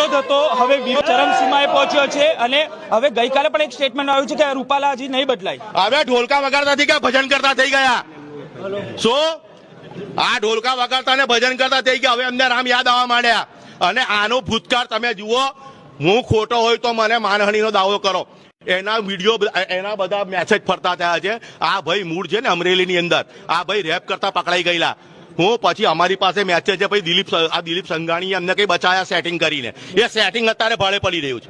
વિરોધ હતો હવે વિરોધ ચરમસીમાએ પહોંચ્યો છે અને હવે ગઈકાલે પણ એક સ્ટેટમેન્ટ આવ્યું છે કે રૂપાલા હજી નહીં બદલાય. હવે ઢોલકા વગાડતા થઈ ગયા, ભજન કરતા થઈ ગયા. શું આ ઢોલકા વગાડતા ને ભજન કરતા થઈ ગયા? હવે અમને રામ યાદ આવવા માંડ્યા. અને આનો ભૂતકાળ તમે જુઓ. હું ખોટો હોય તો મને માનહાનિનો દાવો કરો. એના વિડીયો, એના બધા મેસેજ ફરતા થયા છે. આ ભાઈ મૂળ છે ને અમરેલીની અંદર, આ ભાઈ રેપ કરતા પકડાઈ ગયેલા. હું પછી અમારી પાસે મેસેજ છે ભાઈ દિલીપ સંઘાણીએ અમને કઈ બચાયા સેટિંગ કરીને. એ સેટિંગ અત્યારે ભાડે પડી રહ્યું છે.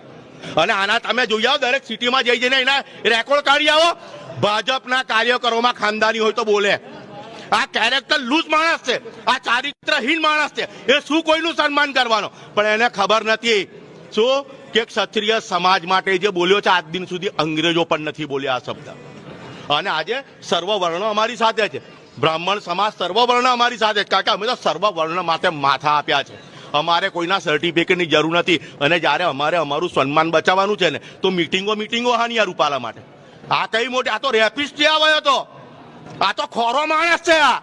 અને આના તમે જોઈ આવો, દરેક સિટીમાં જઈ જઈને એના રેકોર્ડ કાઢી આવો. ભાજપના કાર્યકરોમાં ખાનદાની હોય તો બોલે. આ કેરેક્ટર લૂઝ માણસ છે, આ ચારિત્રહીન માણસ છે. એ શું કોઈનું સન્માન કરવાનો? પણ એને ખબર નથી શું કે ક્ષત્રિય સમાજ માટે જે બોલ્યો છે આજ દિન સુધી અંગ્રેજો પણ નથી બોલ્યા આ શબ્દ. અને આજે સર્વવર્ણ અમારી સાથે છે. બ્રાહ્મણ સમાજ સર્વવર્ણ અમારી સાથે છે, કારણ કે અમે તો સર્વવર્ણ માટે માથા આપ્યા છે. અમારે કોઈના સર્ટિફિકેટની જરૂર નથી. અને જ્યારે અમારે અમારું સન્માન બચાવવાનું છે ને તો મીટિંગો હાની આ રૂપાલા માટે. આ કઈ મોટી, આ તો રેપિસ્ટ આવ્યો હતો. આ તો ખોરો માણસ છે, આ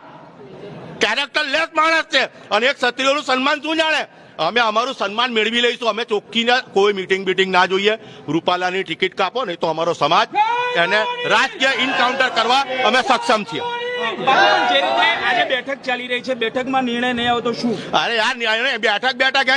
કેરેક્ટર લેસ માણસ છે. અને એક ક્ષત્રિયોનું સન્માન શું જાણે? અમે અમારું સન્માન મેળવી લઈશું. અમે ચોખ્ખી કોઈ મીટિંગ ના જોઈએ. રૂપાલાની ટિકિટ કાપો નહીં તો અમારો સમાજ એને રાજકીય ઇન્કાઉન્ટર કરવા અમે સક્ષમ છીએ. જે રીતે આજે બેઠક ચાલી રહી છે, બેઠકમાં નિર્ણય નહીં આવતો શું? અરે યાર, બેઠક